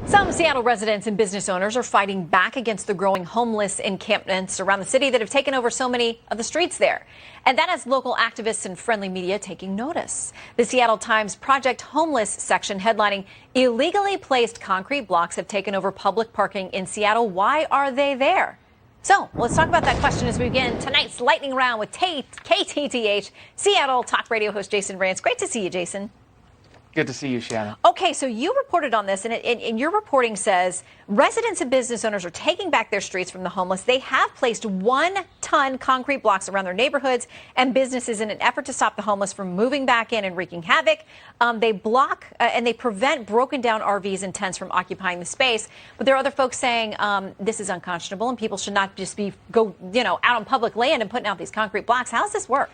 Some Seattle residents and business owners are fighting back against the growing homeless encampments around the city that have taken over so many of the streets there. And that has local activists and friendly media taking notice. The Seattle Times Project Homeless section headlining, "Illegally placed concrete blocks have taken over public parking in Seattle. Why are they there?" So let's talk about that question as we begin tonight's lightning round with KTTH Seattle talk radio host Jason Rantz. Great to see you, Jason. Good to see you, Shannon. Okay, so you reported on this, and your reporting says residents and business owners are taking back their streets from the homeless. They have placed 1-ton concrete blocks around their neighborhoods and businesses in an effort to stop the homeless from moving back in and wreaking havoc. They block and they prevent broken down RVs and tents from occupying the space. But there are other folks saying this is unconscionable and people should not just go out on public land and putting out these concrete blocks. How does this work?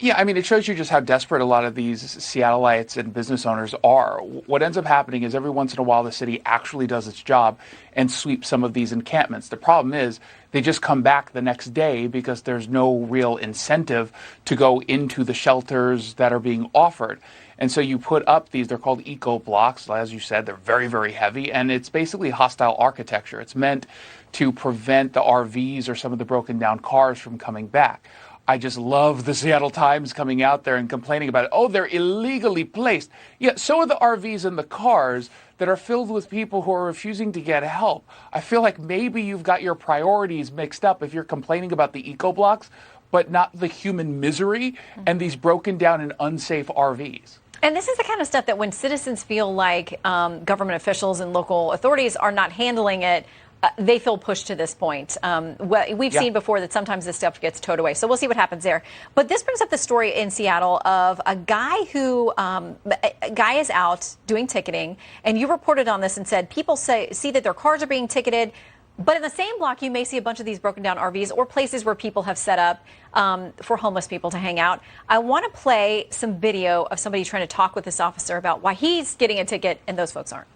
Yeah, I mean, it shows you just how desperate a lot of these Seattleites and business owners are. What ends up happening is every once in a while the city actually does its job and sweeps some of these encampments. The problem is they just come back the next day because there's no real incentive to go into the shelters that are being offered. And so you put up these, they're called eco blocks. As you said, they're very, very heavy, and it's basically hostile architecture. It's meant to prevent the RVs or some of the broken down cars from coming back. I just love the Seattle Times coming out there and complaining about it. Oh, they're illegally placed. Yeah, so are the RVs and the cars that are filled with people who are refusing to get help. I feel like maybe you've got your priorities mixed up if you're complaining about the eco blocks, but not the human misery and these broken down and unsafe RVs. And this is the kind of stuff that when citizens feel like government officials and local authorities are not handling it, they feel pushed to this point. We've seen before that sometimes this stuff gets towed away. So we'll see what happens there. But this brings up the story in Seattle of a guy who a guy is out doing ticketing. And you reported on this and said people see that their cars are being ticketed. But in the same block, you may see a bunch of these broken down RVs or places where people have set up for homeless people to hang out. I want to play some video of somebody trying to talk with this officer about why he's getting a ticket and those folks aren't.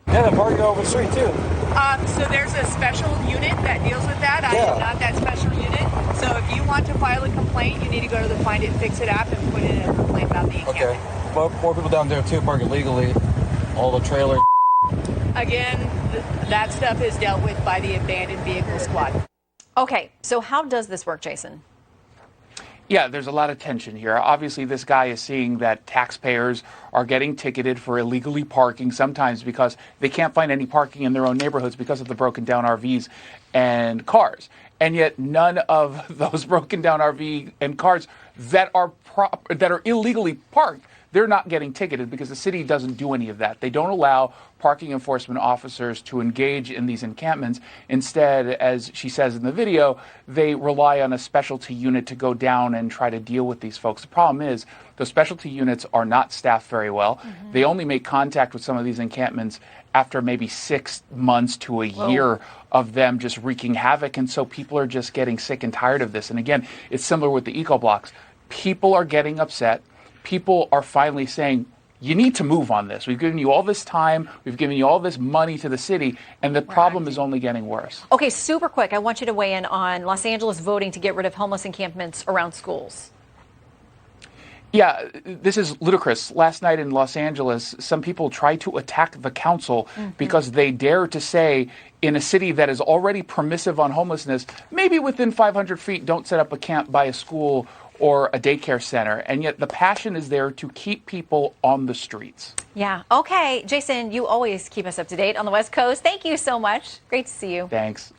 Yeah, they're parking over the street, too. So there's a special unit that deals with that. I am not that special unit. So if you want to file a complaint, you need to go to the Find It, Fix It app and put in a complaint about the encampment. Okay. Well, more people down there, too, parking legally. All the trailers. Again, that stuff is dealt with by the Abandoned Vehicle Squad. Okay, so how does this work, Jason? Yeah, there's a lot of tension here. Obviously, this guy is seeing that taxpayers are getting ticketed for illegally parking, sometimes because they can't find any parking in their own neighborhoods because of the broken down RVs and cars. And yet none of those broken down RV and cars that are illegally parked, they're not getting ticketed because the city doesn't do any of that. They don't allow parking enforcement officers to engage in these encampments. Instead, as she says in the video, they rely on a specialty unit to go down and try to deal with these folks. The problem is those specialty units are not staffed very well. Mm-hmm. They only make contact with some of these encampments after maybe 6 months to a year of them just wreaking havoc. And so people are just getting sick and tired of this. And again, it's similar with the eco blocks. People are getting upset. People are finally saying, you need to move on this. We've given you all this time. We've given you all this money to the city, and the problem is only getting worse. Okay, super quick. I want you to weigh in on Los Angeles voting to get rid of homeless encampments around schools. Yeah, this is ludicrous. Last night in Los Angeles, some people tried to attack the council because they dare to say in a city that is already permissive on homelessness, maybe within 500 feet, don't set up a camp by a school or a daycare center. And yet the passion is there to keep people on the streets. Yeah. Okay. Jason, you always keep us up to date on the West Coast. Thank you so much. Great to see you. Thanks.